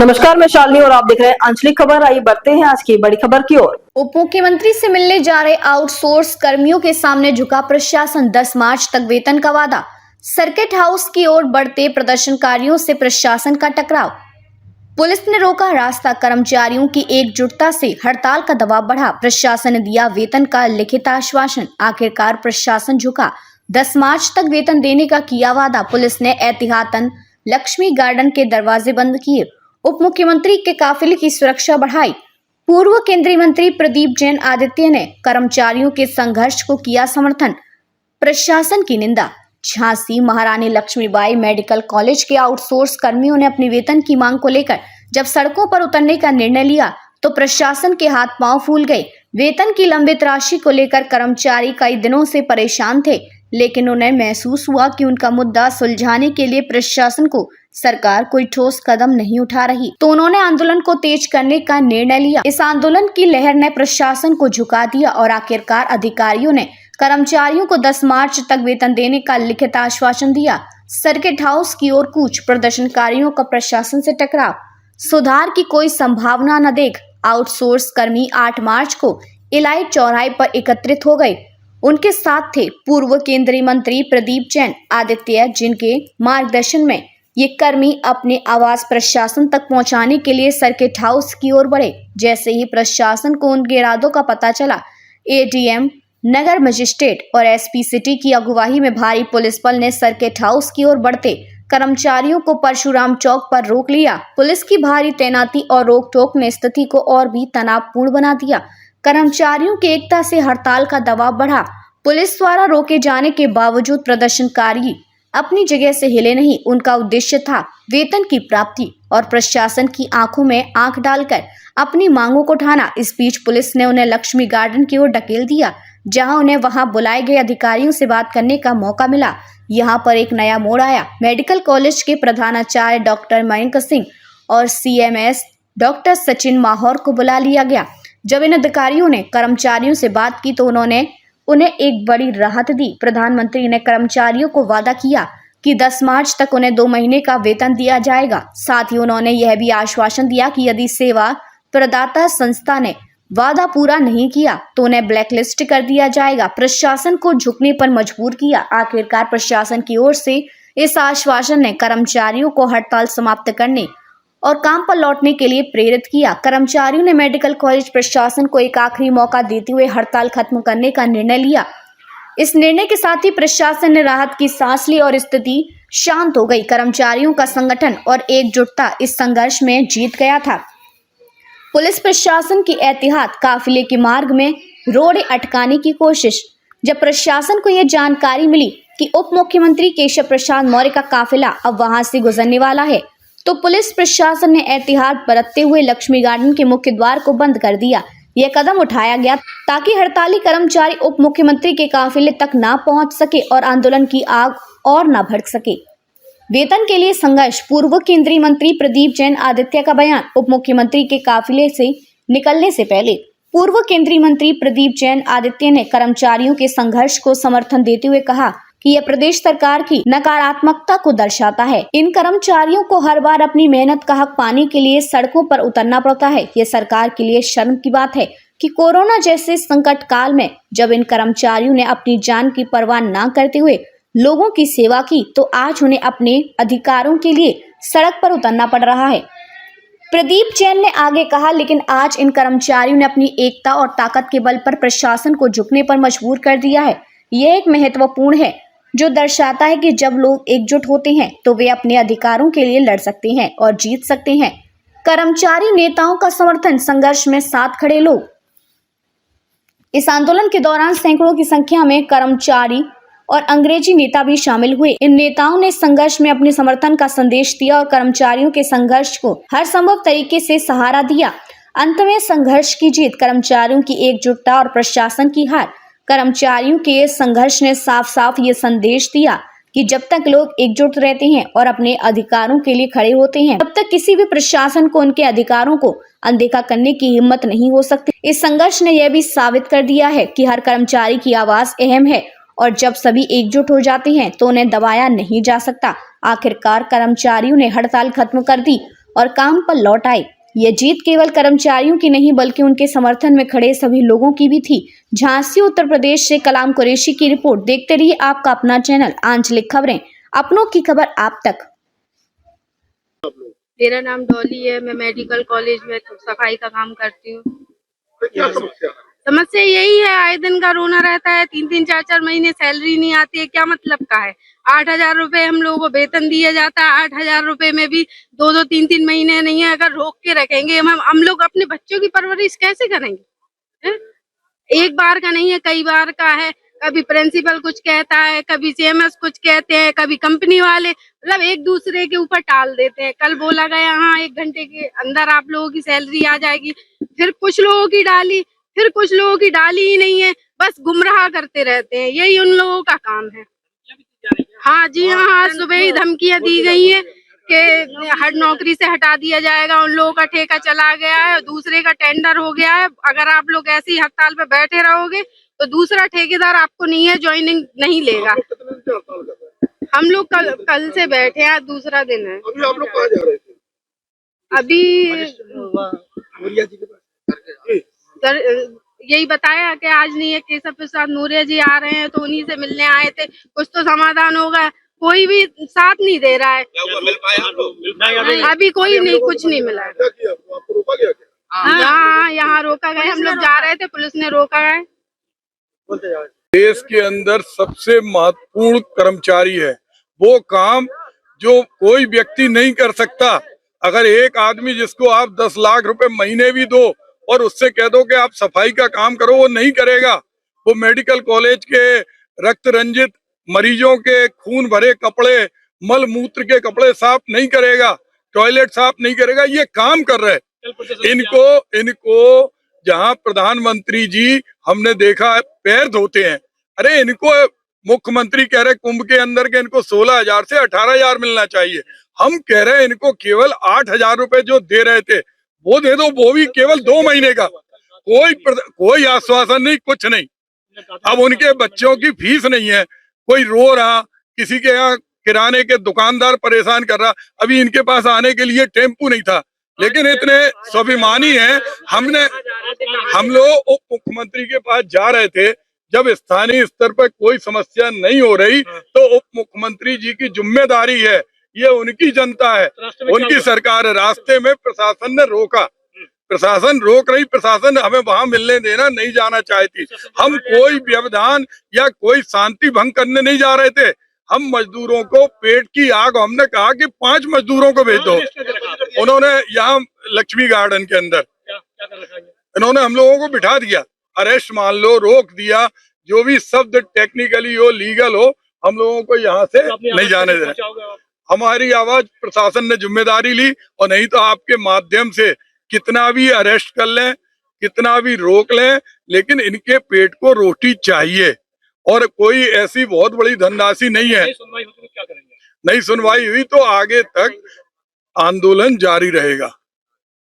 नमस्कार, मैं शालिनी और आप देख रहे हैं आंचलिक खबर। आइए बढ़ते हैं आज की बड़ी खबर की ओर। उप मुख्यमंत्री से मिलने जा रहे आउटसोर्स कर्मियों के सामने झुका प्रशासन। 10 मार्च तक वेतन का वादा। सर्किट हाउस की ओर बढ़ते प्रदर्शनकारियों से प्रशासन का टकराव। पुलिस ने रोका रास्ता। कर्मचारियों की एकजुटता से हड़ताल का दबाव बढ़ा। प्रशासन ने दिया वेतन का लिखित आश्वासन। आखिरकार प्रशासन झुका। 10 मार्च तक वेतन देने का किया वादा। पुलिस ने एहतियातन लक्ष्मी गार्डन के दरवाजे बंद किए। उप मुख्यमंत्री के काफिले की सुरक्षा बढ़ाई। पूर्व केंद्रीय मंत्री प्रदीप जैन आदित्य ने कर्मचारियों के संघर्ष को किया समर्थन। प्रशासन की निंदा। झांसी महारानी लक्ष्मीबाई मेडिकल कॉलेज के आउटसोर्स कर्मियों ने अपनी वेतन की मांग को लेकर जब सड़कों पर उतरने का निर्णय लिया तो प्रशासन के हाथ पांव फूल गए। वेतन की लंबित राशि को लेकर कर्मचारी कई दिनों से परेशान थे, लेकिन उन्हें महसूस हुआ कि उनका मुद्दा सुलझाने के लिए प्रशासन को सरकार कोई ठोस कदम नहीं उठा रही, तो उन्होंने आंदोलन को तेज करने का निर्णय लिया। इस आंदोलन की लहर ने प्रशासन को झुका दिया और आखिरकार अधिकारियों ने कर्मचारियों को 10 मार्च तक वेतन देने का लिखित आश्वासन दिया। सर्किट हाउस की ओर कूच। प्रदर्शनकारियों का प्रशासन से टकराव। सुधार की कोई संभावना न देख आउटसोर्स कर्मी 8 मार्च को इलाही चौराहे पर एकत्रित हो गए। उनके साथ थे पूर्व केंद्रीय मंत्री प्रदीप जैन आदित्य, जिनके मार्गदर्शन में ये कर्मी अपने आवाज प्रशासन तक पहुंचाने के लिए सर्किट हाउस की ओर बढ़े। जैसे ही प्रशासन को उनके इरादों का पता चला, एडीएम, नगर मजिस्ट्रेट और एसपी सिटी की अगुवाई में भारी पुलिस बल ने सर्किट हाउस की ओर बढ़ते कर्मचारियों को परशुराम चौक पर रोक लिया। पुलिस की भारी तैनाती और रोक टोक ने स्थिति को और भी तनावपूर्ण बना दिया। कर्मचारियों की एकता से हड़ताल का दबाव बढ़ा। पुलिस द्वारा रोके जाने के बावजूद प्रदर्शनकारी अपनी जगह से हिले नहीं। उनका उद्देश्य था वेतन की प्राप्ति और प्रशासन की आंखों में आंख डालकर अपनी मांगों को उठाना। इस बीच पुलिस ने उन्हें लक्ष्मी गार्डन की ओर ढकेल दिया, जहां उन्हें वहां बुलाए गए अधिकारियों से बात करने का मौका मिला। यहां पर एक नया मोड़ आया। मेडिकल कॉलेज के प्रधानाचार्य डॉक्टर मयंक सिंह और सीएमएस डॉक्टर सचिन माहौर को बुला लिया गया। जब इन अधिकारियों ने कर्मचारियों से बात की तो उन्होंने उन्हें एक बड़ी राहत दी। प्रधानमंत्री ने कर्मचारियों को वादा किया कि 10 मार्च तक उन्हें 2 महीने का वेतन दिया जाएगा। साथ ही उन्होंने यह भी आश्वासन दिया कि यदि सेवा प्रदाता संस्था ने वादा पूरा नहीं किया तो उन्हें ब्लैकलिस्ट कर दिया जाएगा। प्रशासन को झुकने पर मजबूर किया। आखिरकार प्रशासन की ओर से इस आश्वासन ने कर्मचारियों को हड़ताल समाप्त करने और काम पर लौटने के लिए प्रेरित किया। कर्मचारियों ने मेडिकल कॉलेज प्रशासन को एक आखिरी मौका देते हुए हड़ताल खत्म करने का निर्णय लिया। इस निर्णय के साथ ही प्रशासन ने राहत की सांस ली और स्थिति शांत हो गई। कर्मचारियों का संगठन और एकजुटता इस संघर्ष में जीत गया था। पुलिस प्रशासन की एहतियात, काफिले के मार्ग में रोड़े अटकाने की कोशिश। जब प्रशासन को यह जानकारी मिली कि उप मुख्यमंत्री केशव प्रसाद मौर्य का काफिला अब वहां से गुजरने वाला है, तो पुलिस प्रशासन ने एहतियात बरतते हुए लक्ष्मी गार्डन के मुख्य द्वार को बंद कर दिया। यह कदम उठाया गया ताकि हड़ताली कर्मचारी उप मुख्यमंत्री के काफिले तक ना पहुंच सके और आंदोलन की आग और न भड़क सके। वेतन के लिए संघर्ष। पूर्व केंद्रीय मंत्री प्रदीप जैन आदित्य का बयान। उप मुख्यमंत्री के काफिले से निकलने से पहले पूर्व केंद्रीय मंत्री प्रदीप जैन आदित्य ने कर्मचारियों के संघर्ष को समर्थन देते हुए कहा कि यह प्रदेश सरकार की नकारात्मकता को दर्शाता है। इन कर्मचारियों को हर बार अपनी मेहनत का हक पाने के लिए सड़कों पर उतरना पड़ता है। यह सरकार के लिए शर्म की बात है कि कोरोना जैसे संकट काल में जब इन कर्मचारियों ने अपनी जान की परवाह न करते हुए लोगों की सेवा की, तो आज उन्हें अपने अधिकारों के लिए सड़क पर उतरना पड़ रहा है। प्रदीप जैन ने आगे कहा, लेकिन आज इन कर्मचारियों ने अपनी एकता और ताकत के बल पर प्रशासन को झुकने पर मजबूर कर दिया है। यह एक महत्वपूर्ण है जो दर्शाता है कि जब लोग एकजुट होते हैं तो वे अपने अधिकारों के लिए लड़ सकते हैं और जीत सकते हैं। कर्मचारी नेताओं का समर्थन। संघर्ष में साथ खड़े लोग। इस आंदोलन के दौरान सैकड़ों की संख्या में कर्मचारी और अंग्रेजी नेता भी शामिल हुए। इन नेताओं ने संघर्ष में अपने समर्थन का संदेश दिया और कर्मचारियों के संघर्ष को हर संभव तरीके से सहारा दिया। अंत में संघर्ष की जीत, कर्मचारियों की एकजुटता और प्रशासन की हार। कर्मचारियों के संघर्ष ने साफ साफ ये संदेश दिया कि जब तक लोग एकजुट रहते हैं और अपने अधिकारों के लिए खड़े होते हैं, तब तक किसी भी प्रशासन को उनके अधिकारों को अनदेखा करने की हिम्मत नहीं हो सकती। इस संघर्ष ने यह भी साबित कर दिया है कि हर कर्मचारी की आवाज अहम है और जब सभी एकजुट हो जाते हैं तो उन्हें दबाया नहीं जा सकता। आखिरकार कर्मचारियों ने हड़ताल खत्म कर दी और काम पर लौट आए। ये जीत केवल कर्मचारियों की नहीं बल्कि उनके समर्थन में खड़े सभी लोगों की भी थी। झांसी उत्तर प्रदेश से कलाम कुरैशी की रिपोर्ट। देखते रहिए आपका अपना चैनल आंचलिक खबरें, अपनों की खबर आप तक। मेरा नाम डॉली है। मैं मेडिकल कॉलेज में सफाई का काम करती हूँ। क्या समस्या है? समस्या यही है, आए दिन का रोना रहता है। 3-3 4-4 महीने सैलरी नहीं आती है। क्या मतलब का है? 8,000 रुपए हम लोगों को वेतन दिया जाता है। 8,000 रुपए में भी 2-2 3-3 महीने नहीं है। अगर रोक के रखेंगे हम लोग अपने बच्चों की परवरिश कैसे करेंगे? है? एक बार का नहीं है, कई बार का है। कभी प्रिंसिपल कुछ कहता है, कभी सीएमएस कुछ कहते हैं, कभी कंपनी वाले, मतलब एक दूसरे के ऊपर टाल देते हैं। कल बोला गया हाँ 1 घंटे के अंदर आप लोगों की सैलरी आ जाएगी, फिर कुछ लोगों की डाली, फिर कुछ लोगों की डाली ही नहीं है। बस गुमराह करते रहते हैं, यही उन लोगों का काम है। हाँ जी हाँ, सुबह ही धमकियां दी गई हैं कि हर नौकरी से हटा दिया जाएगा। उन लोगों का ठेका चला गया है, दूसरे का टेंडर हो गया है। अगर आप लोग ऐसी हड़ताल पे बैठे रहोगे तो दूसरा ठेकेदार आपको नहीं है ज्वाइनिंग नहीं लेगा। कितने दिन से हड़ताल कर रहे हैं? हम लोग कल से बैठे हैं, दूसरा दिन है। अभी आप लोग कहाँ जा रहे थे? अभी जी के पास। सर यही बताया कि आज नहीं है, केशव प्रसाद मौर्य जी आ रहे हैं तो उन्हीं से मिलने आए थे, कुछ तो समाधान होगा। कोई भी साथ नहीं दे रहा है। क्या हुआ, मिल पाए आप लोग? नहीं, अभी कोई नहीं, कुछ नहीं मिला है। क्या किया आपको, रोका गया क्या? यहाँ रोका गया। हम लोग जा रहे थे, पुलिस ने रोका है। देश के अंदर सबसे महत्वपूर्ण कर्मचारी है, वो काम जो कोई व्यक्ति नहीं कर सकता। अगर एक आदमी जिसको आप 10 लाख रुपए महीने भी दो और उससे कह दो कि आप सफाई का काम करो, वो नहीं करेगा। वो मेडिकल कॉलेज के रक्त रंजित मरीजों के खून भरे कपड़े, मल मूत्र के कपड़े साफ नहीं करेगा, टॉयलेट साफ नहीं करेगा। ये काम कर रहे इनको जहां प्रधानमंत्री जी हमने देखा है पैर धोते हैं, अरे इनको मुख्यमंत्री कह रहे कुंभ के अंदर के इनको 16,000 से 18,000 मिलना चाहिए। हम कह रहे हैं इनको केवल 8,000 रुपए जो दे रहे थे वो दे दो, वो भी केवल 2 महीने का। कोई आश्वासन नहीं, कुछ नहीं। अब उनके बच्चों की फीस नहीं है, कोई रो रहा, किसी के यहाँ किराने के दुकानदार परेशान कर रहा। अभी इनके पास आने के लिए टेम्पू नहीं था, लेकिन इतने स्वाभिमानी हैं। हम लोग उप मुख्यमंत्री के पास जा रहे थे, जब स्थानीय स्तर पर कोई समस्या नहीं हो रही तो उप मुख्यमंत्री जी की जिम्मेदारी है, ये उनकी जनता है, उनकी सरकार है। रास्ते में प्रशासन ने रोका, प्रशासन रोक रही, प्रशासन हमें वहां मिलने देना नहीं जाना चाहती। हम कोई व्यवधान या कोई शांति भंग करने नहीं जा रहे थे। हम मजदूरों को पेट की आग, हमने कहा कि 5 मजदूरों को भेज दो। उन्होंने यहाँ लक्ष्मी गार्डन के अंदर इन्होंने हम लोगों को बिठा दिया, अरेस्ट मान लो, रोक दिया, जो भी शब्द टेक्निकली हो, लीगल हो, हम लोगों को यहाँ से नहीं जाने दे रहे। हमारी आवाज प्रशासन ने जिम्मेदारी ली, और नहीं तो आपके माध्यम से कितना भी अरेस्ट कर लें, कितना भी रोक लें, लेकिन इनके पेट को रोटी चाहिए। और कोई ऐसी बहुत बड़ी धनराशि नहीं है। नहीं सुनवाई हुई तो आगे तक आंदोलन जारी रहेगा।